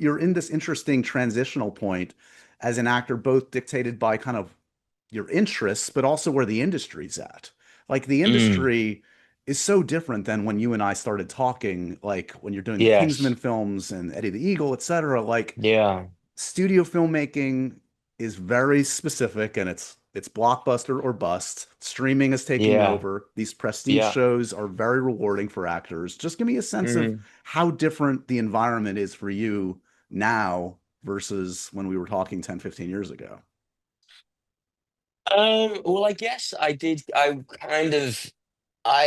you're in this interesting transitional point as an actor, both dictated by kind of your interests, but also where the industry's at. Like the Mm, industry is so different than when you and I started talking, like when you're doing the Kingsman yes. films and Eddie the Eagle, etc. Like Yeah. studio filmmaking is very specific and it's blockbuster or bust. Streaming is taking Yeah. over. These prestige Yeah. shows are very rewarding for actors. Just give me a sense of Mm. how different the environment is for you now versus when we were talking 10, 15 years ago. Well, I guess I did. I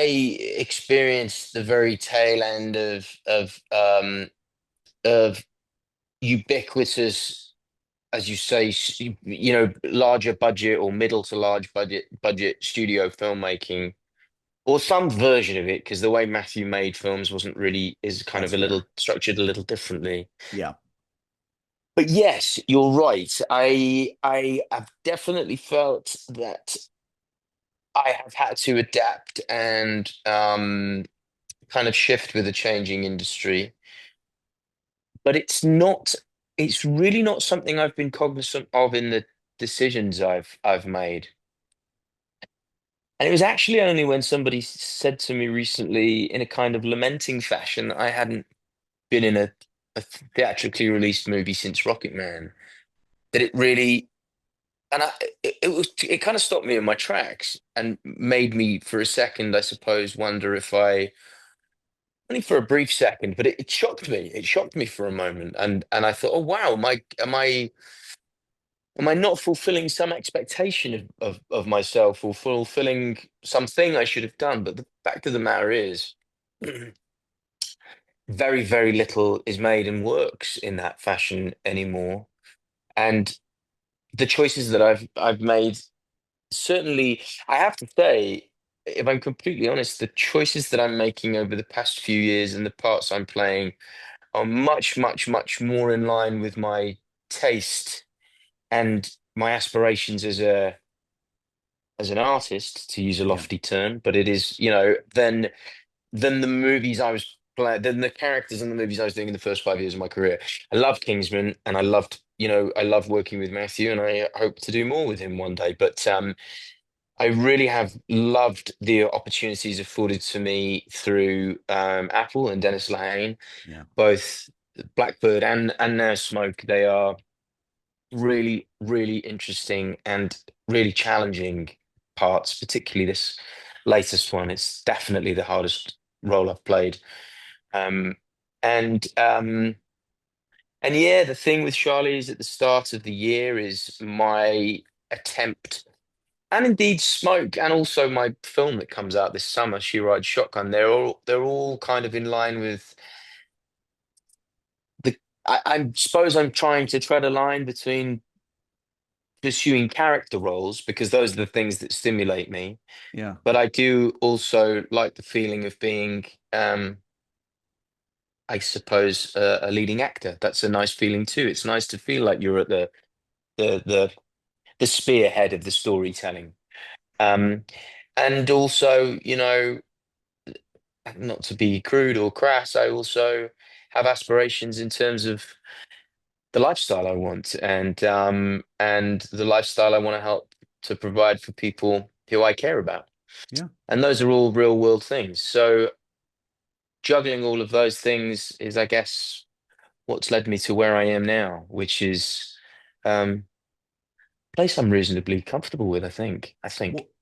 experienced the very tail end of ubiquitous, as you say, larger budget or middle to large budget studio filmmaking, or some version of it, because the way Matthew made films wasn't really is kind That's of a little fair. structured a little differently. Yeah. But yes, you're right. I have definitely felt that I have had to adapt and kind of shift with a changing industry. But it's really not something I've been cognizant of in the decisions I've made. And it was actually only when somebody said to me recently, in a kind of lamenting fashion, that I hadn't been in a theatrically released movie since Rocketman, that it really, and it kind of stopped me in my tracks and made me, for a second, I suppose, wonder if I, only for a brief second, but it shocked me. It shocked me for a moment, and I thought, oh wow, am I not fulfilling some expectation of myself or fulfilling something I should have done? But the fact of the matter is, very, very little is made and works in that fashion anymore. And the choices that I've made, certainly, I have to say, if I'm completely honest, the choices that I'm making over the past few years and the parts I'm playing are much, much, much more in line with my taste and my aspirations as an artist, to use a Yeah. lofty term, but it is, than the movies I was playing, than the characters in the movies I was doing in the first 5 years of my career. I loved Kingsman, and I loved working with Matthew, and I hope to do more with him one day. But I really have loved the opportunities afforded to me through Apple and Dennis Lehane, Yeah. both Blackbird and now Smoke. They are really, really interesting and really challenging parts, particularly this latest one. It's definitely the hardest role I've played. Um, and and yeah, the thing with Charlie's at the start of the year is my attempt, and indeed Smoke, and also my film that comes out this summer, She Rides Shotgun. They're all kind of in line with the. I suppose I'm trying to tread a line between pursuing character roles because those are the things that stimulate me. Yeah. But I do also like the feeling of being, I suppose, a leading actor. That's a nice feeling too. It's nice to feel like you're at the the the spearhead of the storytelling. Um, and also, not to be crude or crass, I also have aspirations in terms of the lifestyle I want and the lifestyle I want to help to provide for people who I care about. Yeah. And those are all real world things. So juggling all of those things is, I guess, what's led me to where I am now, which is a place I'm reasonably comfortable with, I think. I Well, think.